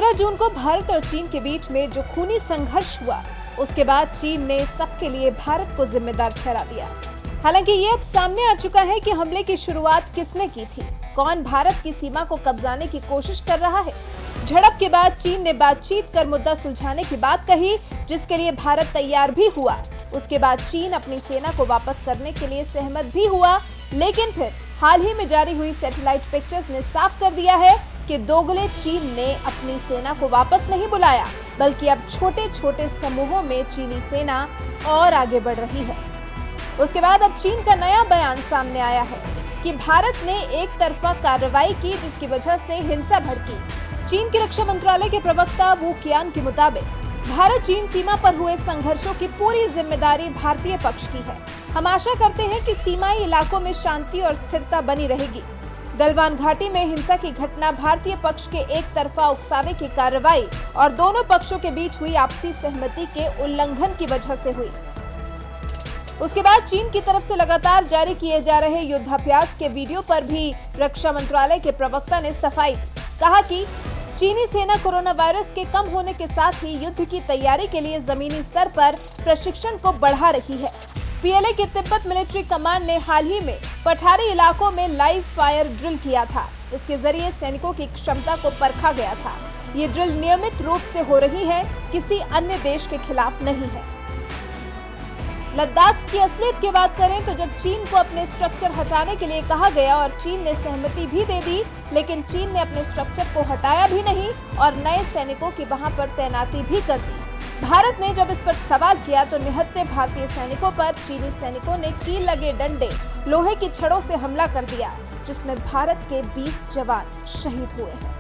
15 जून को भारत और चीन के बीच में जो खूनी संघर्ष हुआ, उसके बाद चीन ने सबके लिए भारत को जिम्मेदार ठहरा दिया। हालांकि ये अब सामने आ चुका है कि हमले की शुरुआत किसने की थी, कौन भारत की सीमा को कब्जाने की कोशिश कर रहा है। झड़प के बाद चीन ने बातचीत कर मुद्दा सुलझाने की बात कही, जिसके लिए भारत तैयार भी हुआ। उसके बाद चीन अपनी सेना को वापस करने के लिए सहमत भी हुआ, लेकिन फिर हाल ही में जारी हुई सैटेलाइट पिक्चर्स ने साफ कर दिया है कि दोगले चीन ने अपनी सेना को वापस नहीं बुलाया, बल्कि अब छोटे छोटे समूहों में चीनी सेना और आगे बढ़ रही है। उसके बाद अब चीन का नया बयान सामने आया है कि भारत ने एक तरफा कार्रवाई की, जिसकी वजह से हिंसा भड़की। चीन के रक्षा मंत्रालय के प्रवक्ता वू कियान के मुताबिक भारत चीन सीमा पर हुए संघर्षों की पूरी जिम्मेदारी भारतीय पक्ष की है। हम आशा करते हैं कि सीमाई इलाकों में शांति और स्थिरता बनी रहेगी। गलवान घाटी में हिंसा की घटना भारतीय पक्ष के एक तरफा उकसावे की कार्रवाई और दोनों पक्षों के बीच हुई आपसी सहमति के उल्लंघन की वजह से हुई। उसके बाद चीन की तरफ से लगातार जारी किए जा रहे युद्धाभ्यास के वीडियो पर भी रक्षा मंत्रालय के प्रवक्ता ने सफाई कहा कि चीनी सेना कोरोना वायरस के कम होने के साथ ही युद्ध की तैयारी के लिए जमीनी स्तर पर प्रशिक्षण को बढ़ा रही है। पीएलए के तिब्बत मिलिट्री कमांड ने हाल ही में पठारी इलाकों में लाइव फायर ड्रिल किया था। इसके जरिए सैनिकों की क्षमता को परखा गया था। ये ड्रिल नियमित रूप से हो रही है, किसी अन्य देश के खिलाफ नहीं है। लद्दाख की असलियत की बात करें तो जब चीन को अपने स्ट्रक्चर हटाने के लिए कहा गया और चीन ने सहमति भी दे दी, लेकिन चीन ने अपने स्ट्रक्चर को हटाया भी नहीं और नए सैनिकों की वहां पर तैनाती भी कर दी। भारत ने जब इस पर सवाल किया तो निहत्थे भारतीय सैनिकों पर चीनी सैनिकों ने कील लगे डंडे, लोहे की छड़ों से हमला कर दिया, जिसमें भारत के 20 जवान शहीद हुए हैं।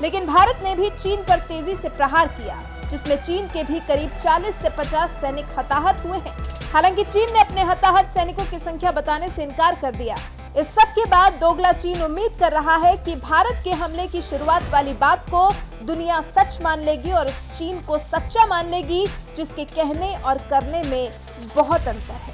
लेकिन भारत ने भी चीन पर तेजी से प्रहार किया, जिसमें चीन के भी करीब 40 से 50 सैनिक हताहत हुए हैं। हालांकि चीन ने अपने हताहत सैनिकों की संख्या बताने से इनकार कर दिया। इस सब के बाद दोगला चीन उम्मीद कर रहा है कि भारत के हमले की शुरुआत वाली बात को दुनिया सच मान लेगी और उस चीन को सच्चा मान लेगी, जिसके कहने और करने में बहुत अंतर है।